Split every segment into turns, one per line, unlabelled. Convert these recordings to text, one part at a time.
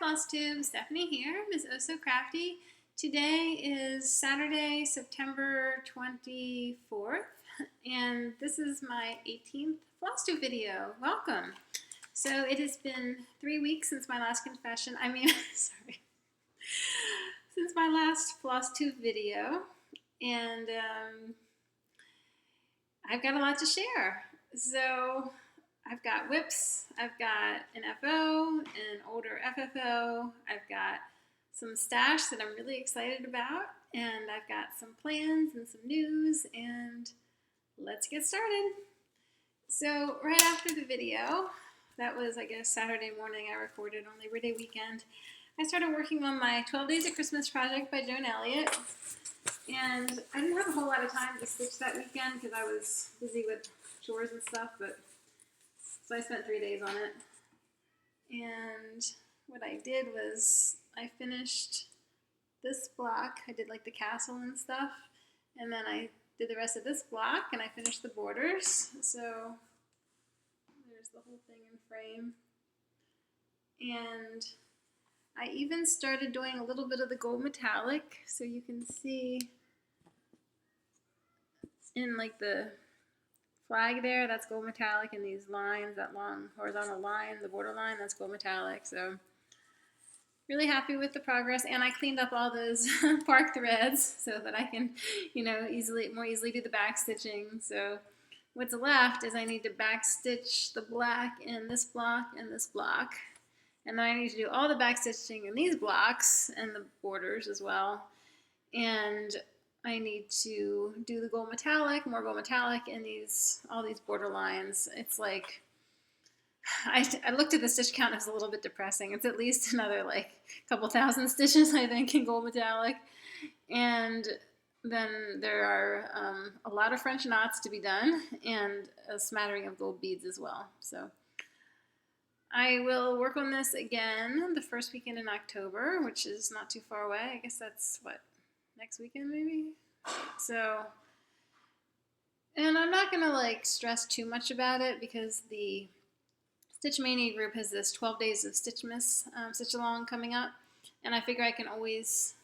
FlossTube, Stephanie here, Ms. Oh So Crafty. Today is Saturday, September 24th, and this is my 18th FlossTube video. Welcome. So it has been 3 weeks since my last confession, sorry, since my last FlossTube video, and I've got a lot to share. So I've got whips, I've got an FO, an older FFO, I've got some stash that I'm really excited about, and I've got some plans and some news, and let's get started. So right after the video, that was I guess Saturday morning, I recorded on Labor Day weekend, I started working on my 12 Days of Christmas project by Joan Elliott, and I didn't have a whole lot of time to stitch that weekend because I was busy with chores and stuff, so I spent 3 days on it, and what I did was I finished this block. I did like the castle and stuff, and then I did the rest of this block, and I finished the borders. So there's the whole thing in frame, and I even started doing a little bit of the gold metallic, so you can see in like the flag there, that's gold metallic, and these lines, that long horizontal line, the border line, that's gold metallic. So really happy with the progress, and I cleaned up all those park threads so that I can, more easily do the back stitching. So what's left is I need to back stitch the black in this block and this block, and then I need to do all the back stitching in these blocks and the borders as well, and I need to do the gold metallic, more gold metallic, and all these border lines. It's like, I looked at the stitch count, it was a little bit depressing. It's at least another like couple thousand stitches, I think, in gold metallic. And then there are a lot of French knots to be done, and a smattering of gold beads as well. So I will work on this again the first weekend in October, which is not too far away. I guess that's what, next weekend maybe? So, and I'm not gonna like stress too much about it because the Stitch Mania group has this 12 Days of Stitchmas Stitch Along coming up, and I figure I can always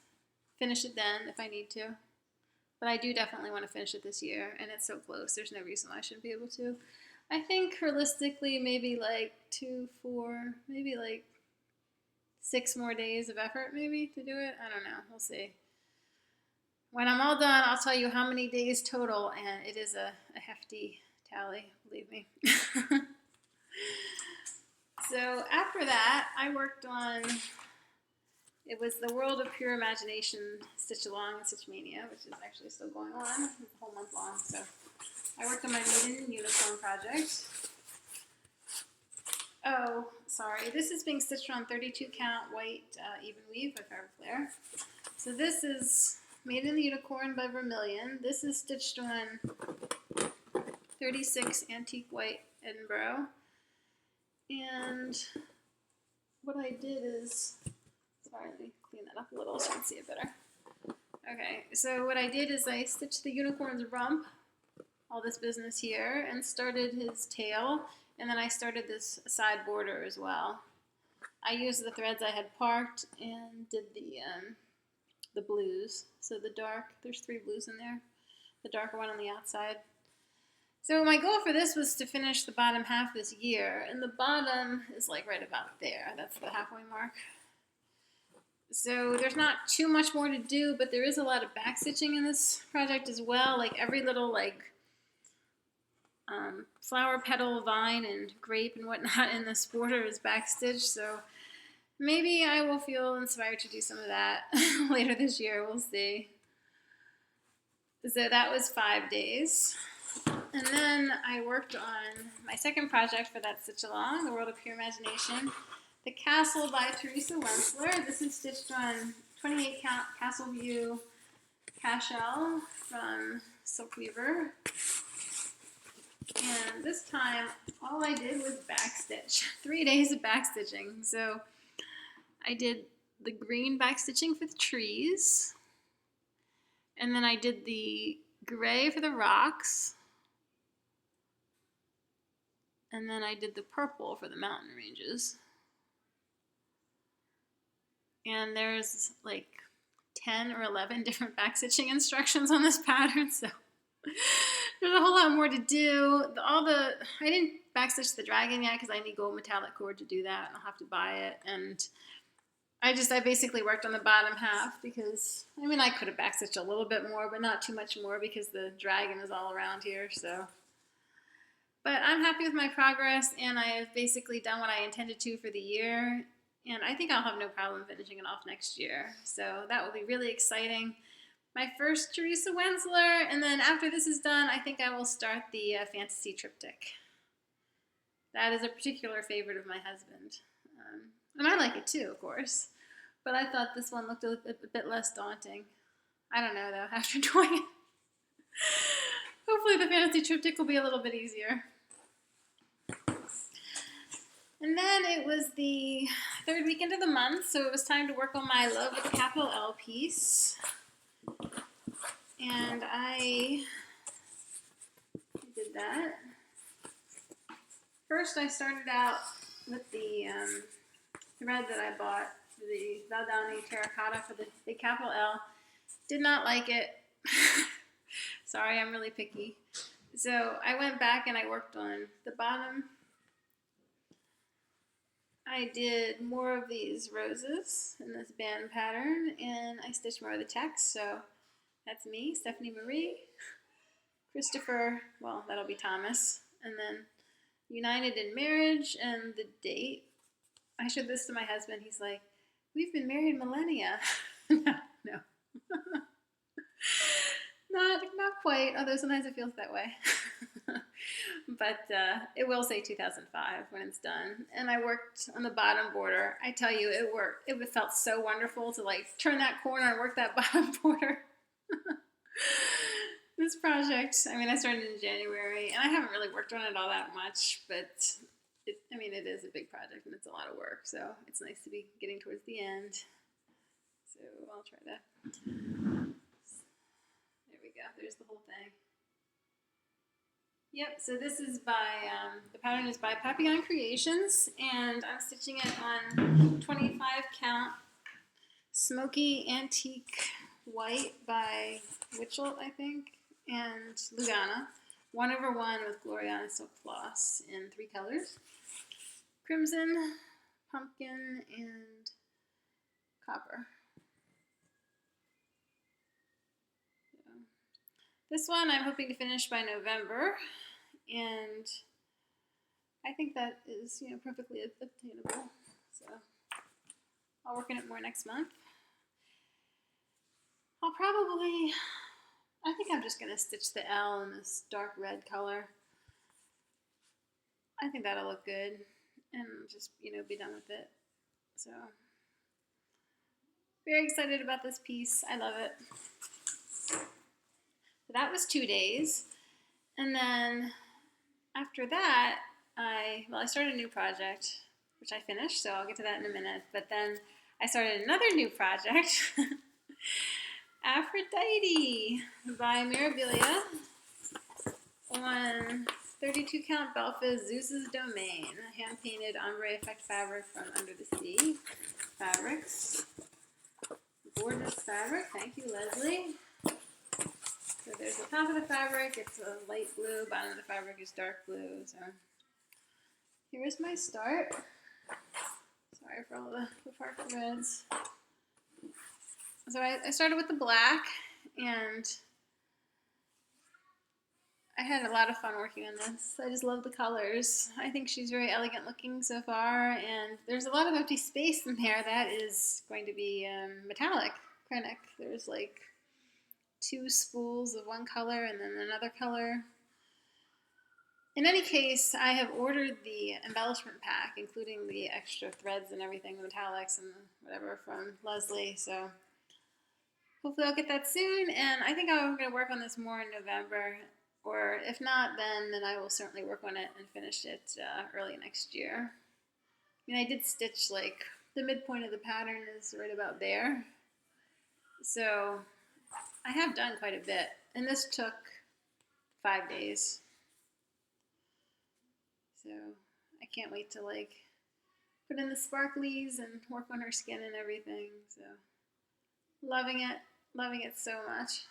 finish it then if I need to. But I do definitely want to finish it this year, and it's so close. There's no reason why I shouldn't be able to. I think realistically maybe like 2, 4, maybe like 6 more days of effort maybe to do it. I don't know. We'll see. When I'm all done, I'll tell you how many days total, and it is a hefty tally, believe me. So after that, I worked on, it was the World of Pure Imagination Stitch Along and Stitch Mania, which is actually still going on. It's a whole month long. So I worked on my Maiden Unicorn project. Oh, sorry. This is being stitched on 32 count white even weave by Fabric Flare. So this is Made in the Unicorn by Vermilion. This is stitched on 36 antique white Edinburgh. And what I did is, sorry, let me clean that up a little so you can see it better. Okay, so what I did is I stitched the unicorn's rump, all this business here, and started his tail, and then I started this side border as well. I used the threads I had parked and did the blues. So the dark, there's 3 blues in there, the darker one on the outside. So my goal for this was to finish the bottom half this year, and the bottom is like right about there. That's the halfway mark. So there's not too much more to do, but there is a lot of back stitching in this project as well. Like every little flower petal, vine, and grape and whatnot in this border is back stitched. So maybe I will feel inspired to do some of that later this year. We'll see. So that was 5 days. And then I worked on my second project for that stitch along, The World of Pure Imagination, The Castle by Teresa Wensler. This is stitched on 28 count Castle View Cashel from Silk Weaver. And this time, all I did was backstitch. 3 days of backstitching. So I did the green backstitching for the trees, and then I did the gray for the rocks, and then I did the purple for the mountain ranges. and there's like 10 or 11 different back stitching instructions on this pattern, so there's a whole lot more to do. I didn't backstitch the dragon yet because I need gold metallic cord to do that, and I'll have to buy it. And I basically worked on the bottom half because, I mean, I could have backstitched a little bit more, but not too much more because the dragon is all around here, so. But I'm happy with my progress, and I have basically done what I intended to for the year, and I think I'll have no problem finishing it off next year. So that will be really exciting. My first Teresa Wensler, and then after this is done, I think I will start the Fantasy Triptych. That is a particular favorite of my husband. And I like it too, of course. But I thought this one looked a bit less daunting. I don't know, though, after doing it. Hopefully the Fantasy Triptych will be a little bit easier. And then it was the third weekend of the month, so it was time to work on my Love with a capital L piece. And I did that. First I started out with the thread that I bought, the Valdani terracotta for the big capital L. Did not like it. Sorry, I'm really picky. So I went back and I worked on the bottom. I did more of these roses in this band pattern, and I stitched more of the text. So that's me, Stephanie Marie, Christopher, well, that'll be Thomas, and then United in Marriage and the date. I showed this to my husband. He's like, we've been married millennia. No. Not quite, although sometimes it feels that way. But it will say 2005 when it's done. And I worked on the bottom border. I tell you, it worked. It felt so wonderful to like turn that corner and work that bottom border. This project, I mean, I started in January, and I haven't really worked on it all that much, but it is a big project and it's a lot of work, so it's nice to be getting towards the end. So I'll try to. There we go. There's the whole thing. Yep, so this is by, the pattern is by Papillon Creations, and I'm stitching it on 25 count Smoky Antique White by Witchell, I think, and Lugana. 1/1 with Gloriana Silk Floss in 3 colors. Crimson, Pumpkin, and Copper. This one I'm hoping to finish by November, and I think that is, perfectly obtainable. So I'll work on it more next month. I think I'm just going to stitch the L in this dark red color. I think that'll look good, and just, be done with it. So very excited about this piece. I love it. So that was 2 days, and then after that, I started a new project, which I finished, so I'll get to that in a minute, but then I started another new project, Aphrodite by Mirabilia on 32 count Belfa's Zeus's Domain, hand-painted ombre effect fabric from Under the Sea Fabrics. Gorgeous fabric, thank you, Leslie. So there's the top of the fabric, it's a light blue, bottom of the fabric is dark blue. So here's my start. Sorry for all the part threads. So I started with the black, and I had a lot of fun working on this. I just love the colors. I think she's very elegant looking so far, and there's a lot of empty space in there. That is going to be metallic acrylic. There's like 2 spools of one color and then another color. In any case, I have ordered the embellishment pack, including the extra threads and everything, the metallics and whatever, from Leslie. So hopefully I'll get that soon, and I think I'm going to work on this more in November, or if not, then I will certainly work on it and finish it early next year. I did stitch, like, the midpoint of the pattern is right about there. So I have done quite a bit, and this took 5 days. So I can't wait to, like, put in the sparklies and work on her skin and everything. So loving it so much.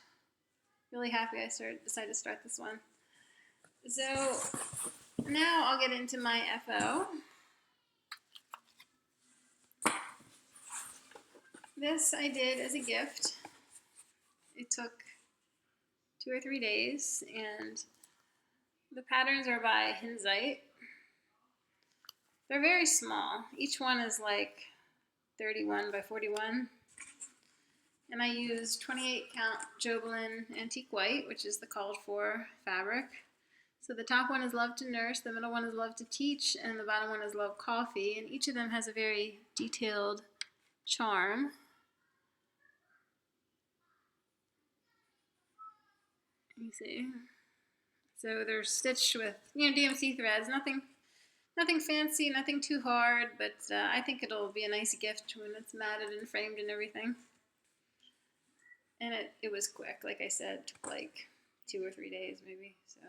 Really happy I decided to start this one. So now I'll get into my FO. This I did as a gift. It took 2 or 3 days, and the patterns are by Hinzite. They're very small. Each one is like 31 by 41. And I use 28 count Jobelin Antique White, which is the called for fabric. So the top one is Love to Nurse, the middle one is Love to Teach, and the bottom one is Love Coffee. And each of them has a very detailed charm. Let me see. So they're stitched with, DMC threads. Nothing fancy, nothing too hard, but I think it'll be a nice gift when it's matted and framed and everything. And it was quick, like I said, took like 2 or 3 days maybe. So,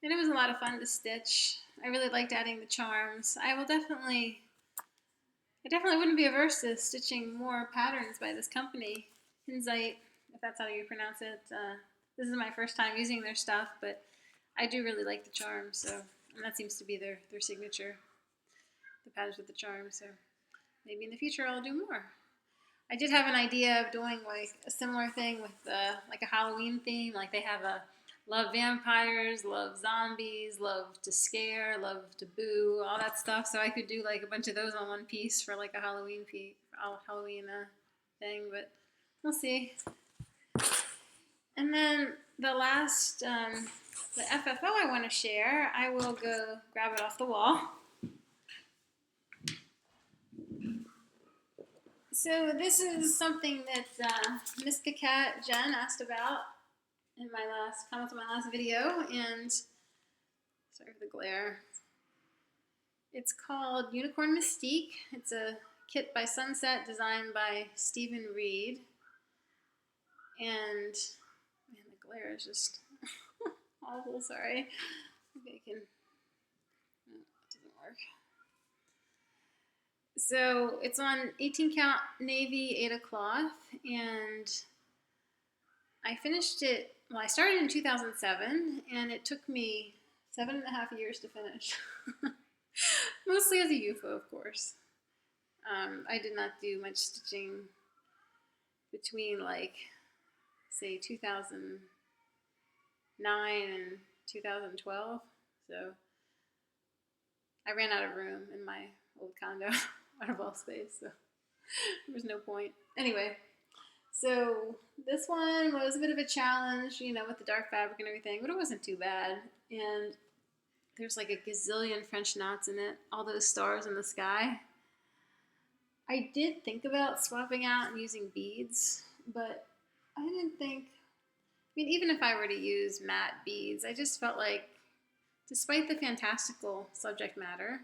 and it was a lot of fun to stitch. I really liked adding the charms. I definitely wouldn't be averse to stitching more patterns by this company, Hinzite, if that's how you pronounce it. This is my first time using their stuff, but I do really like the charms. So, and that seems to be their signature, the patterns with the charms. So maybe in the future I'll do more. I did have an idea of doing like a similar thing with like a Halloween theme. Like they have a love vampires, love zombies, love to scare, love to boo, all that stuff. So I could do like a bunch of those on one piece for like a Halloween thing. But we'll see. And then the last, the FFO I want to share, I will go grab it off the wall. So this is something that Mystique Jen asked about in my comments on my last video, and sorry for the glare. It's called Unicorn Mystique. It's a kit by Sunset, designed by Stephen Reed, and man, the glare is just awful. Sorry. Maybe I can. No, it doesn't work. So it's on 18 count navy Aida cloth, and I finished it, well, I started in 2007, and it took me 7.5 years to finish. Mostly as a UFO, of course. I did not do much stitching between, like, say 2009 and 2012, so I ran out of room in my old condo, out of all space, so there was no point. Anyway, so this one was a bit of a challenge, with the dark fabric and everything, but it wasn't too bad. And there's like a gazillion French knots in it, all those stars in the sky. I did think about swapping out and using beads, but I didn't think, even if I were to use matte beads, I just felt like, despite the fantastical subject matter,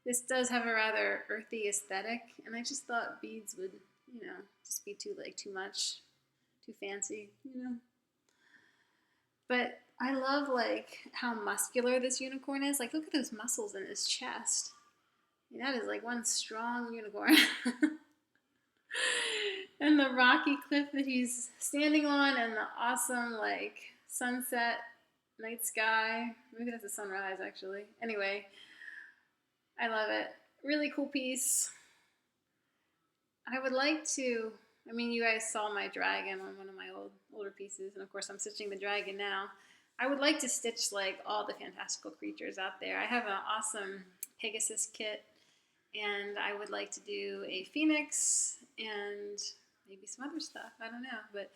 this does have a rather earthy aesthetic, and I just thought beads would, just be too much, too fancy, But I love, how muscular this unicorn is. Like, look at those muscles in his chest. That is, one strong unicorn. And the rocky cliff that he's standing on, and the awesome, sunset, night sky. Maybe that's a sunrise, actually. Anyway, I love it. Really cool piece. I would like to, you guys saw my dragon on one of my older pieces, and of course I'm stitching the dragon now. I would like to stitch all the fantastical creatures out there. I have an awesome Pegasus kit, and I would like to do a phoenix and maybe some other stuff. I don't know, but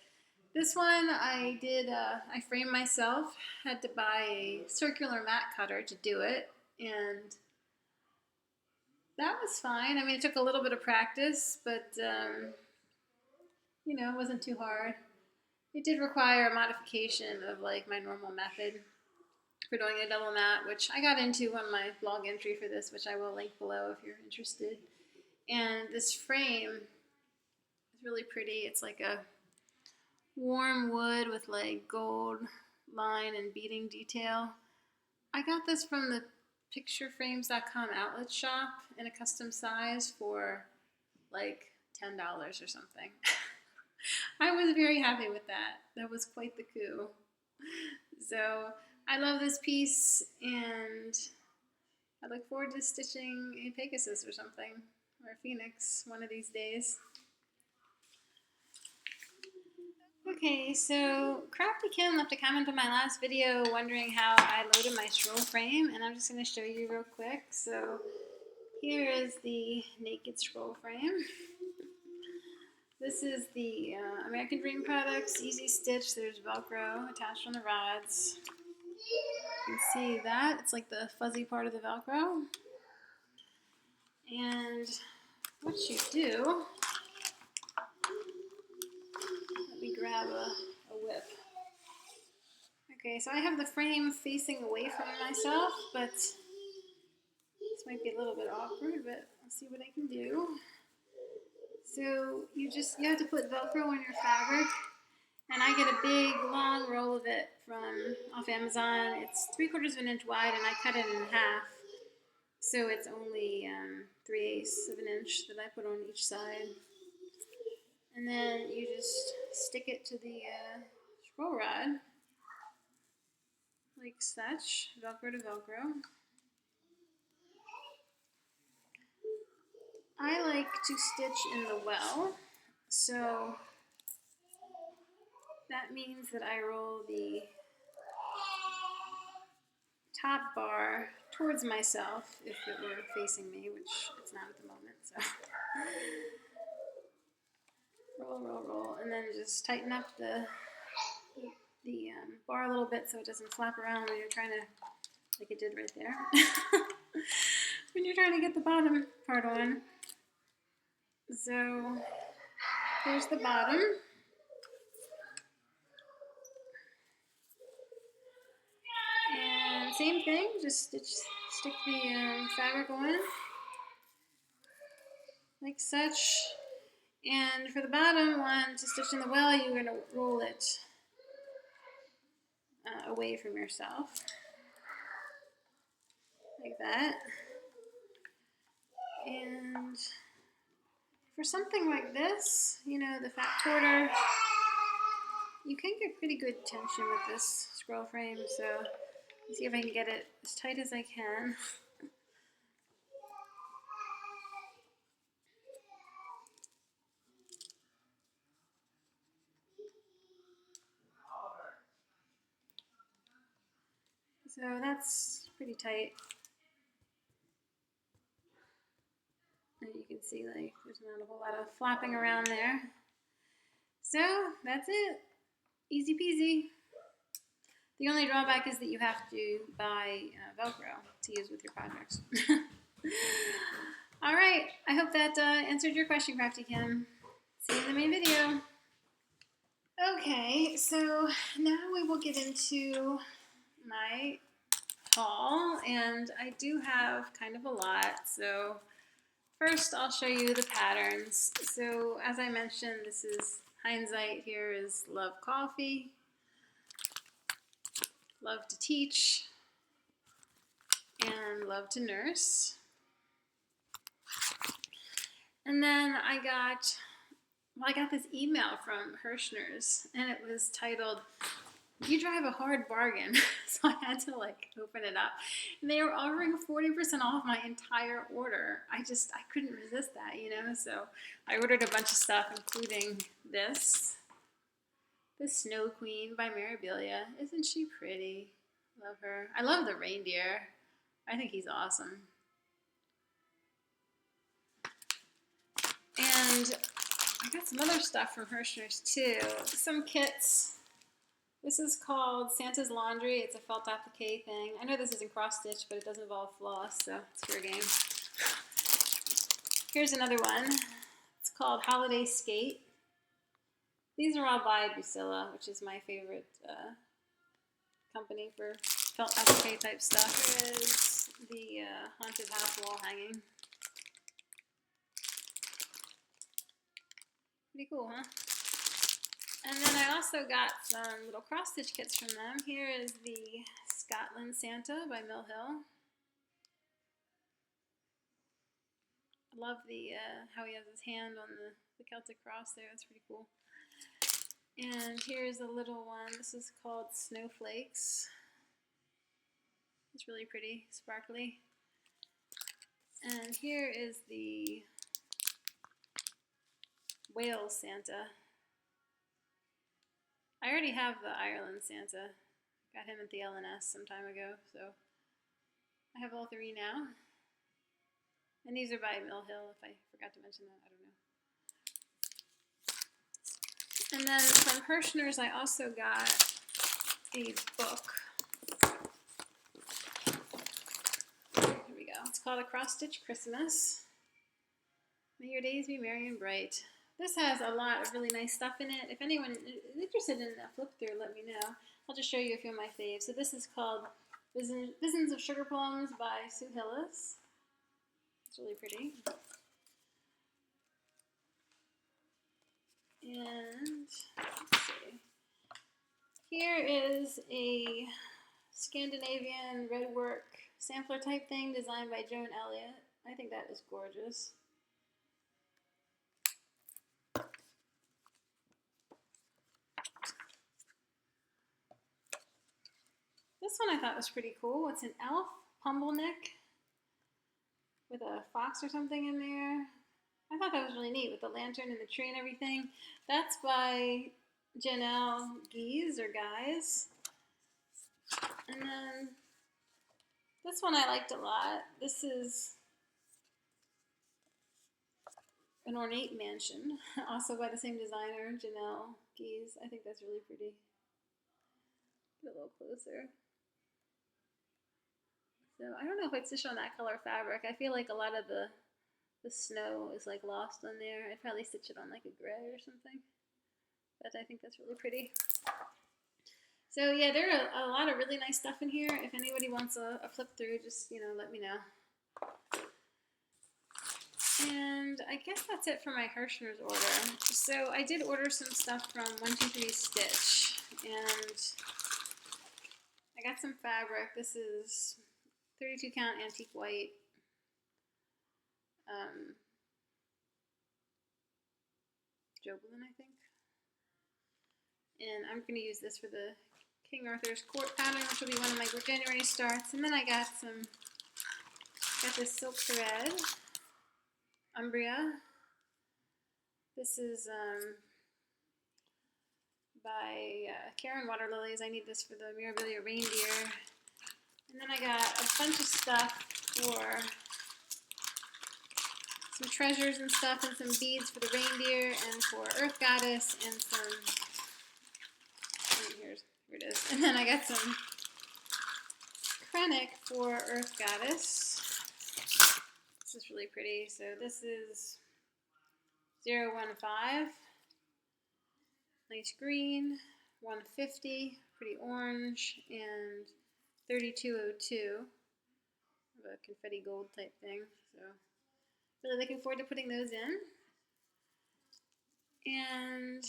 this one I did, I framed myself, had to buy a circular mat cutter to do it, and that was fine. It took a little bit of practice, but, it wasn't too hard. It did require a modification of, my normal method for doing a double mat, which I got into on my blog entry for this, which I will link below if you're interested. And this frame is really pretty. It's like a warm wood with, gold line and beading detail. I got this from the pictureframes.com outlet shop in a custom size for like $10 or something. I was very happy with that. That was quite the coup. So I love this piece, and I look forward to stitching a Pegasus or something, or a Phoenix one of these days. Okay, so Crafty Kim left a comment on my last video wondering how I loaded my scroll frame, and I'm just going to show you real quick. So here is the naked scroll frame. This is the American Dream Products Easy Stitch. There's Velcro attached on the rods. You can see that. It's like the fuzzy part of the Velcro. And what you do, let me grab a whip. Okay, so I have the frame facing away from myself, but this might be a little bit awkward, but I'll see what I can do. So you have to put Velcro on your fabric, and I get a big long roll of it from off Amazon. It's 3/4 of an inch wide, and I cut it in half, so it's only 3/8 of an inch that I put on each side. And then you just stick it to the scroll rod, like such, Velcro to Velcro. I like to stitch in the well, so that means that I roll the top bar towards myself if it were facing me, which it's not at the moment, so. Roll, roll, roll, and then just tighten up the bar a little bit so it doesn't flap around when you're trying to, like it did right there, when you're trying to get the bottom part on. So here's the bottom. And same thing, just stick the fabric on like such. And for the bottom one, to stitch in the well, you're going to roll it away from yourself, like that. And for something like this, you know, the fat quarter, you can get pretty good tension with this scroll frame, so let's see if I can get it as tight as I can. So that's pretty tight. And you can see, like, there's not a whole lot of flapping around there. So that's it. Easy peasy. The only drawback is that you have to buy Velcro to use with your projects. All right, I hope that answered your question, Crafty Kim. See you in the main video. Okay, so now we will get into my haul, and I do have kind of a lot. So first I'll show you the patterns. So as I mentioned, this is Hindsight. Here is Love Coffee, Love to Teach, and Love to Nurse. And then I got this email from Hirschner's, and it was titled, "You drive a hard bargain." So I had to like open it up. And they were offering 40% off my entire order. I couldn't resist that, you know? So I ordered a bunch of stuff, including this. The Snow Queen by Mirabilia. Isn't she pretty? Love her. I love the reindeer. I think he's awesome. And I got some other stuff from Hirschner's too. Some kits. This is called Santa's Laundry. It's a felt applique thing. I know this isn't cross stitch, but it does involve floss, so it's fair game. Here's another one. It's called Holiday Skate. These are all by Busilla, which is my favorite company for felt applique type stuff. Here is the Haunted House wall hanging. Pretty cool, huh? And then I also got some little cross-stitch kits from them. Here is the Scotland Santa by Mill Hill. I love the how he has his hand on the Celtic cross there. That's pretty cool. And here's a little one. This is called Snowflakes. It's really pretty, sparkly. And here is the Wales Santa. I already have the Ireland Santa. Got him at the LNS some time ago, so I have all three now. And these are by Mill Hill, if I forgot to mention that, I don't know. And then from Hirschner's, I also got a book. Here we go. It's called Across Stitch Christmas. May your days be merry and bright. This has a lot of really nice stuff in it. If anyone is interested in a flip through, let me know. I'll just show you a few of my faves. So this is called Visions of Sugar Plums by Sue Hillis. It's really pretty. And let's see. Here is a Scandinavian redwork sampler type thing designed by Joan Elliott. I think that is gorgeous. This one I thought was pretty cool. It's an elf pumbleneck with a fox or something in there. I thought that was really neat with the lantern and the tree and everything. That's by Janelle Gies or Guys. And then this one I liked a lot. This is an ornate mansion, also by the same designer, Janelle Gies. I think that's really pretty. Get a little closer. So I don't know if I'd stitch on that color fabric. I feel like a lot of the snow is like lost on there. I'd probably stitch it on like a gray or something. But I think that's really pretty. So yeah, there are a lot of really nice stuff in here. If anybody wants a flip through, just, you know, let me know. And I guess that's it for my Hirschner's order. So I did order some stuff from 123 Stitch, and I got some fabric. This is 32 count antique white. Jobelin, I think. And I'm going to use this for the King Arthur's Court pattern, which will be one of my January starts. And then I got this silk thread, Umbria. This is by Karen Waterlilies. I need this for the Mirabilia reindeer. And then I got a bunch of stuff for some treasures and stuff, and some beads for the reindeer, and for Earth Goddess, and some, here it is. And then I got some Krennic for Earth Goddess. This is really pretty. So this is 015, nice green, 150, pretty orange, and 3202, a confetti gold type thing. So really looking forward to putting those in. And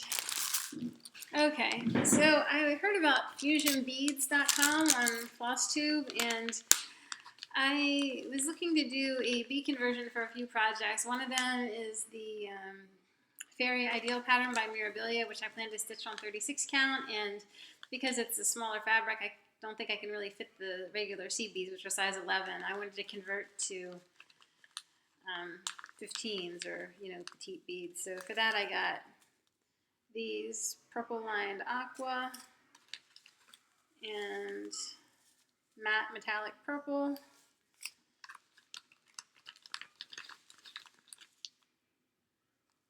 okay, so I heard about fusionbeads.com on FlossTube, and I was looking to do a bead conversion for a few projects. One of them is the Fairy Ideal pattern by Mirabilia, which I plan to stitch on 36 count, and because it's a smaller fabric, I don't think I can really fit the regular seed beads, which are size 11. I wanted to convert to 15s, or, you know, petite beads. So for that I got these purple lined aqua and matte metallic purple,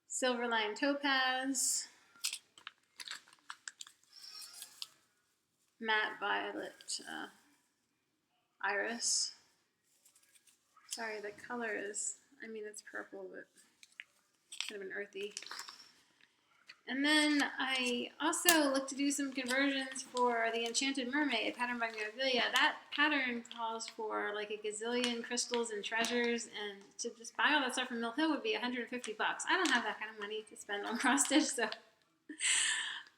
silver lined topaz, matte violet iris. Sorry, the color is, I mean, it's purple, but kind of an earthy. And then I also looked to do some conversions for the Enchanted Mermaid pattern by Mirabilia. That pattern calls for like a gazillion crystals and treasures, and to just buy all that stuff from Mill Hill would be $150. I don't have that kind of money to spend on cross stitch, so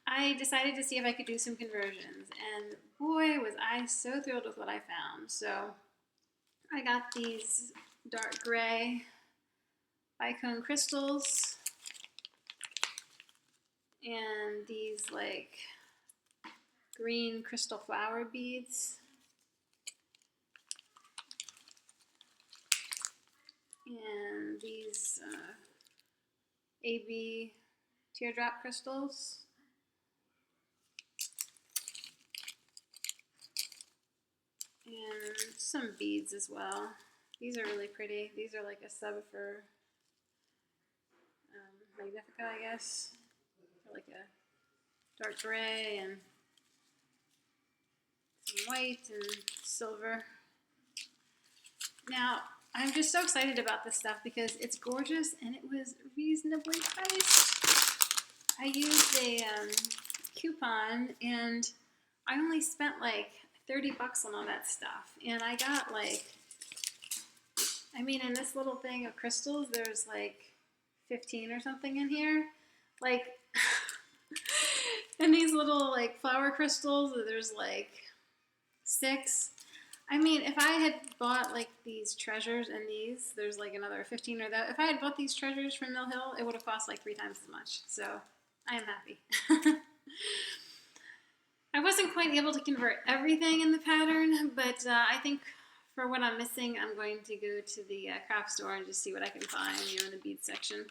I decided to see if I could do some conversions, and boy was I so thrilled with what I found. So I got these dark gray icon crystals, and these like green crystal flower beads, and these AB teardrop crystals, and some beads as well. These are really pretty. These are like a sub for Magnifica, I guess. They're like a dark gray and some white and silver. Now, I'm just so excited about this stuff because it's gorgeous and it was reasonably priced. I used a coupon and I only spent like 30 bucks on all that stuff. And I got like, I mean, in this little thing of crystals, there's like 15 or something in here. Like, and these little like flower crystals, there's like 6. I mean, if I had bought like these treasures and these, there's like another 15 or that. If I had bought these treasures from Mill Hill, it would have cost like 3 times as much. So I am happy. I wasn't quite able to convert everything in the pattern, but I think for what I'm missing, I'm going to go to the craft store and just see what I can find, in the bead section.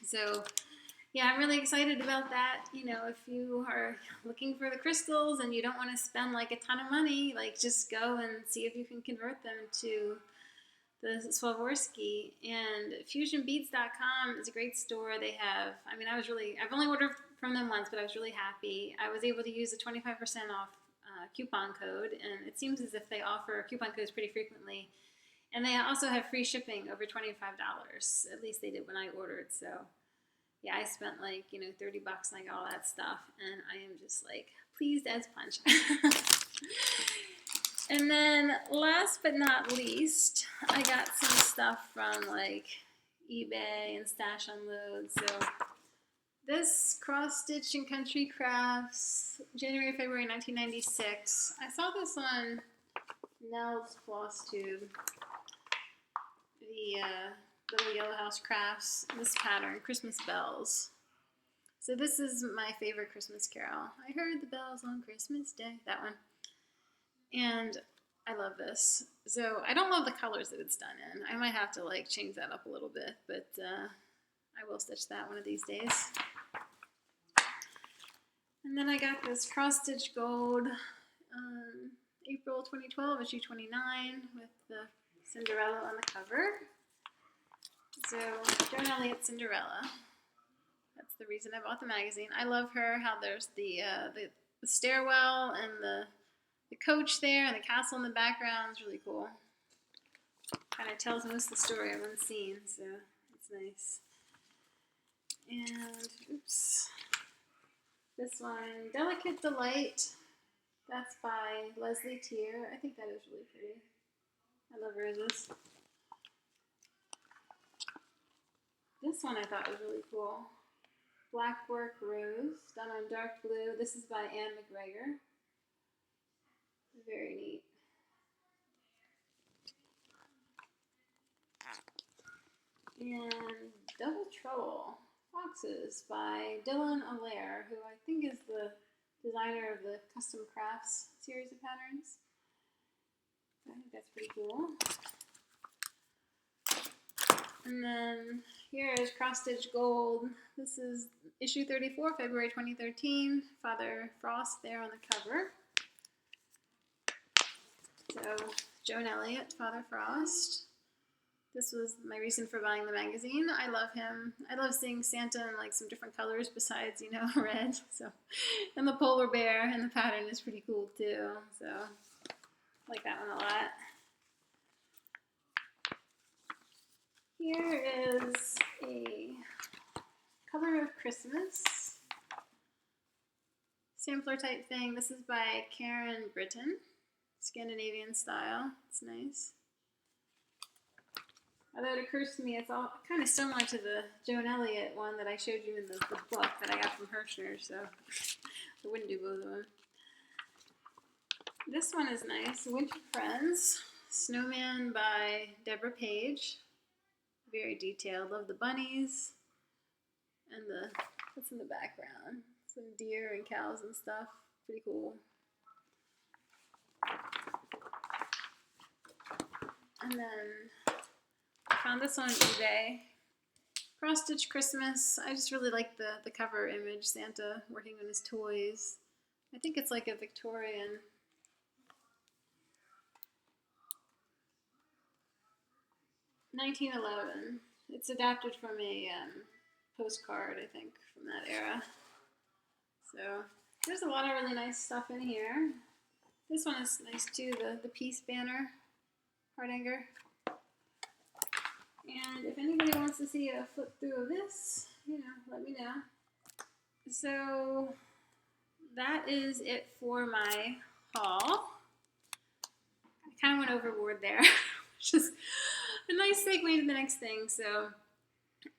So yeah, I'm really excited about that. If you are looking for the crystals and you don't want to spend like a ton of money, like just go and see if you can convert them to the Swarovski. And fusionbeads.com is a great store. They have, I've only ordered from them once, but I was really happy. I was able to use a 25% off coupon code, and it seems as if they offer coupon codes pretty frequently. And they also have free shipping over $25. At least they did when I ordered. So yeah, I spent like, 30 bucks and I got all that stuff, and I am just like pleased as punch. And then last but not least, I got some stuff from like eBay and Stash Unload. So this Cross Stitch and Country Crafts, January, February 1996. I saw this on Nell's FlossTube. The Little Yellow House Crafts, this pattern, Christmas Bells. So this is my favorite Christmas carol. I heard the bells on Christmas Day, that one. And I love this. So I don't love the colors that it's done in. I might have to like change that up a little bit, but I will stitch that one of these days. And then I got this Cross Stitch Gold, April 2012, issue 29, with the Cinderella on the cover. So, Joan Elliott Cinderella. That's the reason I bought the magazine. I love her, how there's the stairwell and the coach there and the castle in the background. It's really cool. Kind of tells most of the story in one scene, so it's nice. And, oops. This one, Delicate Delight. That's by Leslie Tier. I think that is really pretty. I love roses. This one I thought was really cool. Blackwork Rose, done on dark blue. This is by Anne McGregor. Very neat. And Double Trouble Foxes by Dylan Allaire, who I think is the designer of the Custom Crafts series of patterns. I think that's pretty cool. And then here is Cross Stitch Gold. This is issue 34, February 2013. Father Frost there on the cover. So, Joan Elliott, Father Frost. This was my reason for buying the magazine. I love him. I love seeing Santa in like some different colors besides, red. So, and the polar bear and the pattern is pretty cool too. So, I like that one a lot. Here is a Color of Christmas sampler type thing. This is by Karen Britton, Scandinavian style. It's nice. Although it occurs to me it's all kind of similar to the Joan Elliott one that I showed you in the book that I got from Hirschner, so I wouldn't do both of them. This one is nice. Winter Friends, Snowman by Deborah Page. very detailed. Love the bunnies and the, what's in the background? Some deer and cows and stuff. Pretty cool. And then I found this on eBay. Cross Stitch Christmas. I just really like the cover image. Santa working on his toys. I think it's like a Victorian. $19.11. It's adapted from a postcard, I think, from that era. So there's a lot of really nice stuff in here. This one is nice too, the peace banner, heart hanger. And if anybody wants to see a flip through of this, you know, let me know. So that is it for my haul. I kind of went overboard there, which is a nice segue to the next thing. So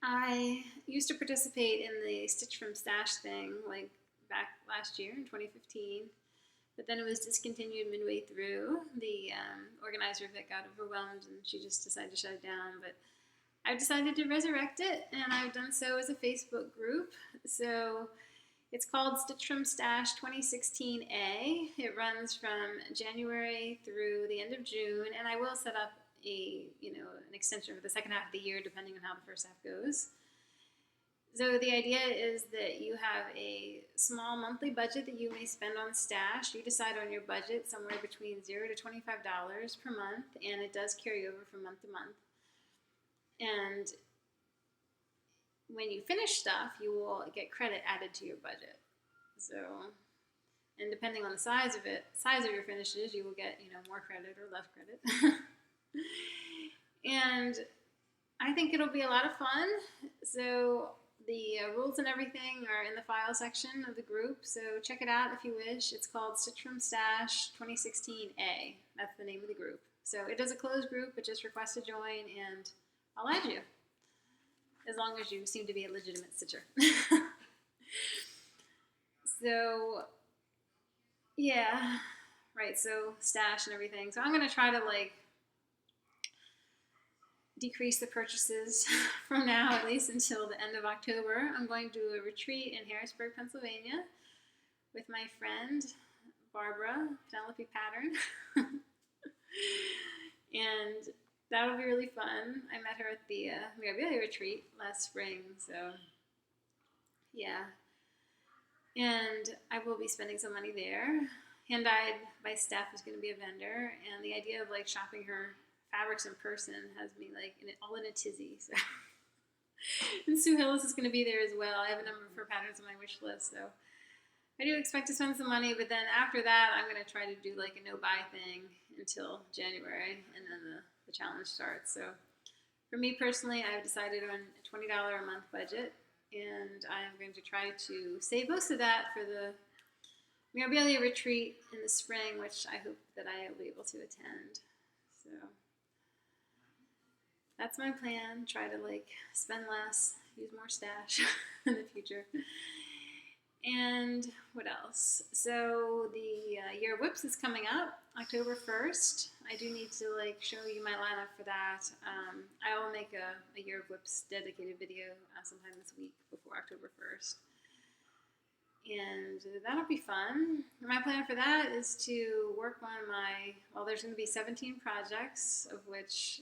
I used to participate in the Stitch from Stash thing like back last year in 2015, but then it was discontinued midway through. The organizer of it got overwhelmed and she just decided to shut it down, but I've decided to resurrect it, and I've done so as a Facebook group. So it's called Stitch from Stash 2016A. It runs from January through the end of June, and I will set up an extension for the second half of the year, depending on how the first half goes. So the idea is that you have a small monthly budget that you may spend on Stash. You decide on your budget somewhere between $0 to $25 per month, and it does carry over from month to month. And when you finish stuff, you will get credit added to your budget. So, and depending on the size of your finishes, you will get, more credit or less credit. And I think it'll be a lot of fun. So the rules and everything are in the file section of the group. So check it out if you wish. It's called Stitch from Stash 2016A. That's the name of the group. So it is a closed group, but just request to join and I'll add you, as long as you seem to be a legitimate stitcher. So, yeah, right, so Stash and everything. So I'm going to try to, decrease the purchases from now, at least until the end of October. I'm going to do a retreat in Harrisburg, Pennsylvania with my friend, Barbara, Penelope Pattern. And that'll be really fun. I met her at the Mirabilia retreat last spring, so yeah. And I will be spending some money there. Hand-dyed by Steph is going to be a vendor, and the idea of shopping her fabrics in person has me all in a tizzy. So. And Sue Hillis is going to be there as well. I have a number of her patterns on my wish list, so I do expect to spend some money. But then after that, I'm going to try to do a no-buy thing until January, and then the challenge starts. So for me personally, I've decided on a $20 a month budget, and I'm going to try to save most of that for the Mirabilia retreat in the spring, which I hope that I will be able to attend. So that's my plan. Try to spend less, use more Stash in the future. And what else? So the Year of Whips is coming up, October 1st. I do need to show you my lineup for that. I will make a Year of Whips dedicated video sometime this week before October 1st. And that'll be fun. My plan for that is to work on there's going to be 17 projects, of which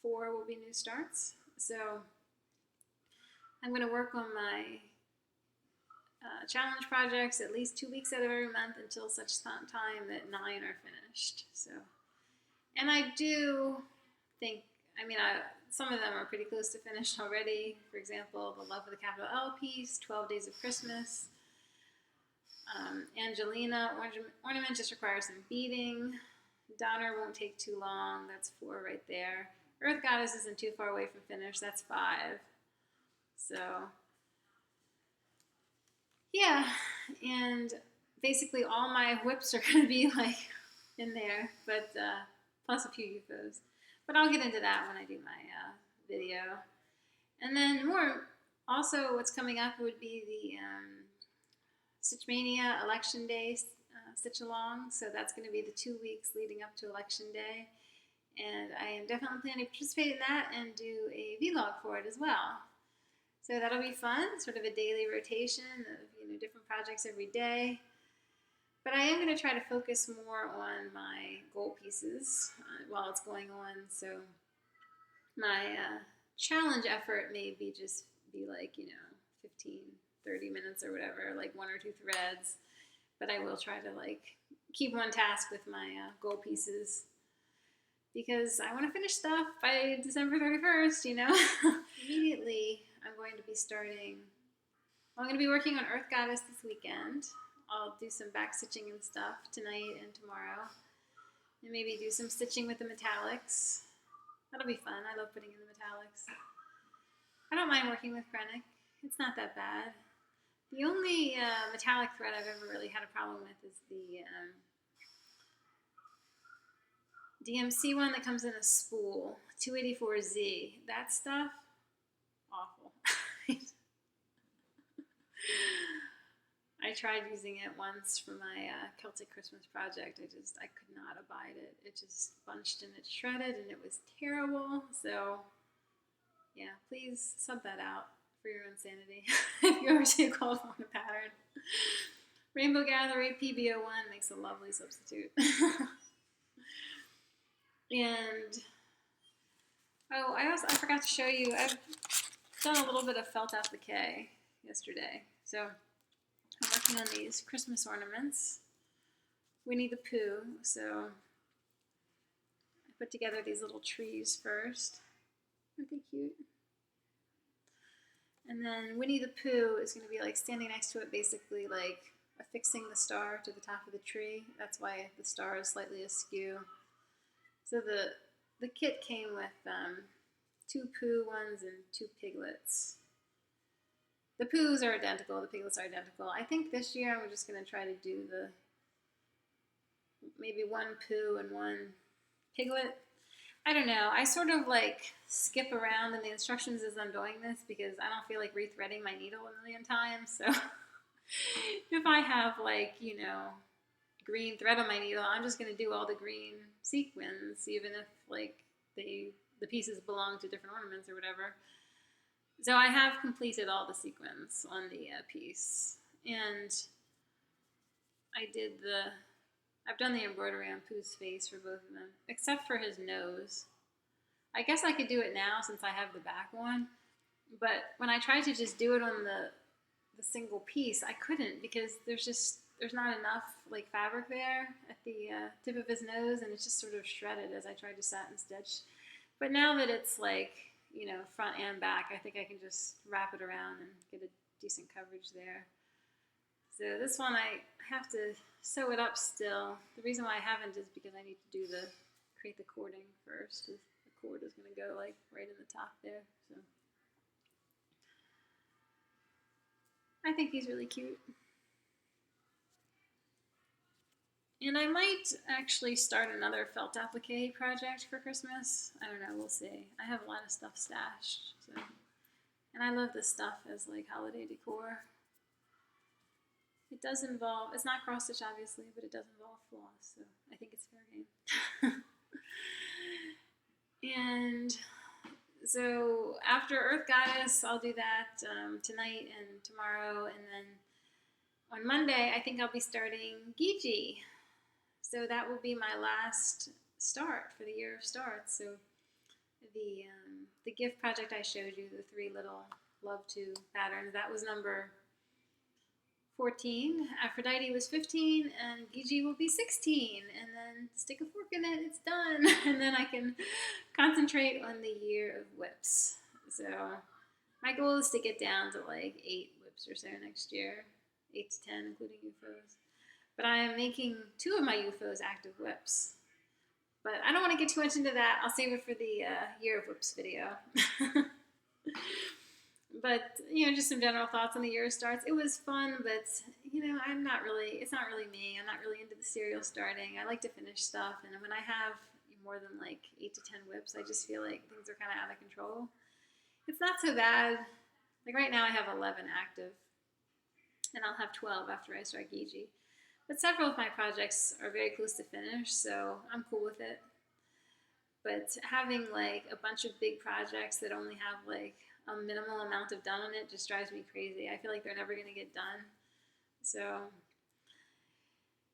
4 will be new starts. So I'm going to work on my challenge projects at least 2 weeks out of every month until such time that 9 are finished. So, and I do think, some of them are pretty close to finished already. For example, the Love with a capital L piece, 12 Days of Christmas. Angelina ornament just requires some beading. Donner won't take too long. That's 4 right there. Earth Goddess isn't too far away from finish. That's 5. So, yeah, and basically all my whips are going to be in there, but plus a few UFOs. But I'll get into that when I do my video. And then also what's coming up would be the Stitch Mania Election Day Stitch Along. So that's going to be the 2 weeks leading up to Election Day. And I am definitely planning to participate in that and do a vlog for it as well. So that'll be fun, sort of a daily rotation of different projects every day. But I am going to try to focus more on my goal pieces while it's going on. So my challenge effort may be just be like, 15, 30 minutes or whatever, like 1 or 2 threads. But I will try to like keep on task with my goal pieces because I want to finish stuff by December 31st, Immediately, I'm going to be I'm going to be working on Earth Goddess this weekend. I'll do some back stitching and stuff tonight and tomorrow. And maybe do some stitching with the metallics. That'll be fun. I love putting in the metallics. I don't mind working with Krennic. It's not that bad. The only metallic thread I've ever really had a problem with is the DMC one that comes in a spool, 284Z. That stuff, awful. I tried using it once for my Celtic Christmas project. I could not abide it. It just bunched and it shredded and it was terrible. So, yeah, please sub that out for your own sanity if you ever see a called on a pattern. Rainbow Gallery PB01 makes a lovely substitute. And, I forgot to show you, I've done a little bit of felt applique yesterday. So I'm working on these Christmas ornaments. Winnie the Pooh. So I put together these little trees first. Aren't they cute? And then Winnie the Pooh is going to be like standing next to it, basically like affixing the star to the top of the tree. That's why the star is slightly askew. So the kit came with 2 Pooh ones and 2 piglets. The Poohs are identical, the piglets are identical. I think this year I'm just going to try to do maybe 1 Pooh and 1 piglet. I don't know. I sort of like skip around in the instructions as I'm doing this because I don't feel like rethreading my needle a million times. So if I have like, green thread on my needle, I'm just going to do all the green sequins, even if like the pieces belong to different ornaments or whatever. So I have completed all the sequins on the piece, and I've done the embroidery on Pooh's face for both of them, except for his nose. I guess I could do it now since I have the back one, but when I tried to just do it on the single piece, I couldn't because there's not enough like fabric there at the tip of his nose, and it's just sort of shredded as I tried to satin stitch. But now that it's like, front and back, I think I can just wrap it around and get a decent coverage there. So this one I have to sew it up still. The reason why I haven't is because I need to create the cording first. The cord is going to go like right in the top there. So I think he's really cute. And I might actually start another felt applique project for Christmas. I don't know, we'll see. I have a lot of stuff stashed, and I love this stuff as like holiday decor. It does involve, it's not cross stitch obviously, but it does involve floss, so I think it's fair game. And so after Earth Goddess, I'll do that tonight and tomorrow, and then on Monday I think I'll be starting Gigi. So that will be my last start for the year of starts. So the gift project I showed you, the 3 little Love To patterns, that was number 14. Aphrodite was 15, and Gigi will be 16. And then stick a fork in it, it's done. And then I can concentrate on the year of whips. So my goal is to get down to like 8 whips or so next year, 8 to 10, including UFOs. But I am making 2 of my UFOs active whips. But I don't want to get too much into that. I'll save it for the Year of Whips video. But, just some general thoughts on the year of starts. It was fun, but, it's not really me. I'm not really into the serial starting. I like to finish stuff. And when I have more than like 8 to 10 whips, I just feel like things are kind of out of control. It's not so bad. Like right now I have 11 active. And I'll have 12 after I start Gigi. But several of my projects are very close to finish, so I'm cool with it. But having like a bunch of big projects that only have like a minimal amount of done on it just drives me crazy. I feel like they're never going to get done. So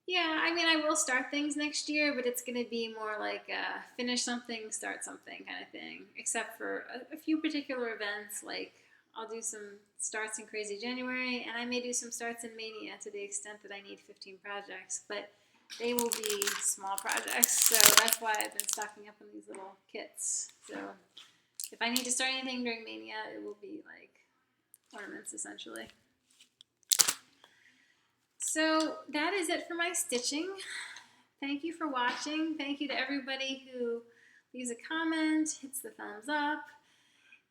yeah, I mean, I will start things next year, but it's going to be more like finish something, start something kind of thing. Except for a few particular events, like I'll do some starts in Crazy January, and I may do some starts in Mania to the extent that I need 15 projects, but they will be small projects, so that's why I've been stocking up on these little kits. So if I need to start anything during Mania, it will be like ornaments essentially. So that is it for my stitching. Thank you for watching. Thank you to everybody who leaves a comment, hits the thumbs up,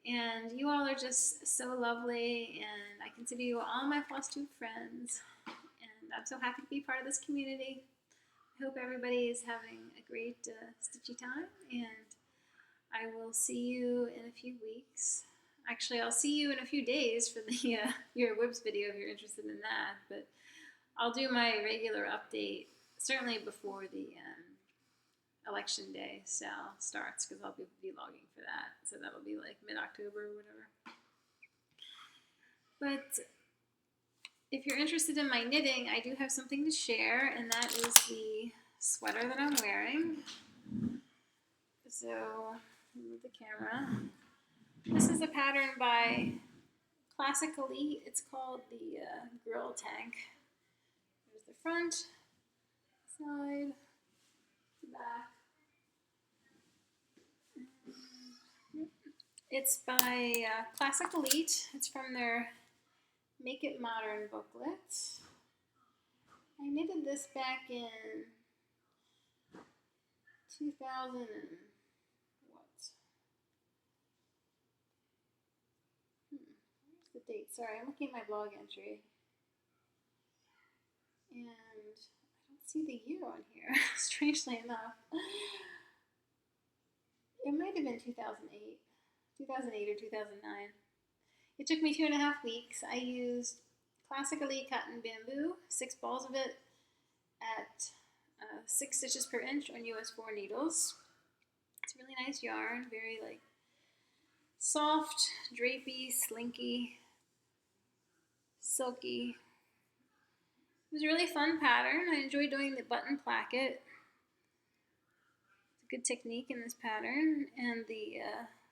and you all are just so lovely, and I consider you all my FlossTube friends, and I'm so happy to be part of this community. I hope everybody is having a great stitchy time, and I will see you in a few weeks. Actually, I'll see you in a few days for the your whips video if you're interested in that, but I'll do my regular update certainly before the election day sale starts, because I'll be vlogging for that. So that'll be like mid-October or whatever. But if you're interested in my knitting, I do have something to share, and that is the sweater that I'm wearing. So, move the camera. This is a pattern by Classic Elite. It's called the Girl Tank. There's the front, side, the back. It's by Classic Elite. It's from their Make It Modern booklet. I knitted this back in 2000 and what? Where's the date? Sorry, I'm looking at my blog entry. And I don't see the year on here, strangely enough. It might have been 2008 or 2009. It took me 2.5 weeks. I used Classic Elite Cotton Bamboo, 6 balls of it at 6 stitches per inch on US 4 needles. It's a really nice yarn, very like soft, drapey, slinky, silky. It was a really fun pattern. I enjoyed doing the button placket. It's a good technique in this pattern, and the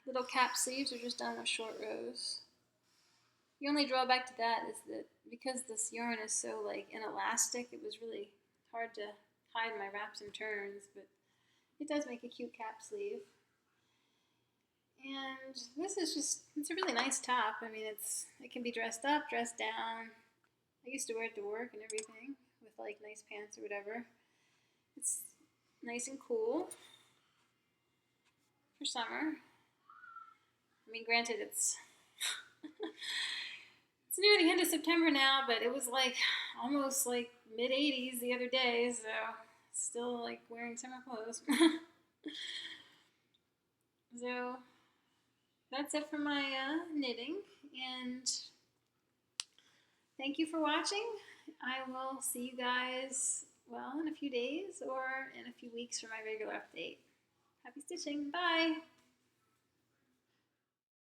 little cap sleeves are just done with short rows. The only drawback to that is that because this yarn is so like inelastic, it was really hard to hide my wraps and turns, but it does make a cute cap sleeve. And this is just, it's a really nice top. I mean, it can be dressed up, dressed down. I used to wear it to work and everything with like nice pants or whatever. It's nice and cool for summer. I mean, granted, it's it's near the end of September now, but it was like almost like mid-80s the other day, so still like wearing summer clothes. So that's it for my knitting, and thank you for watching. I will see you guys, well, in a few days or in a few weeks for my regular update. Happy stitching. Bye.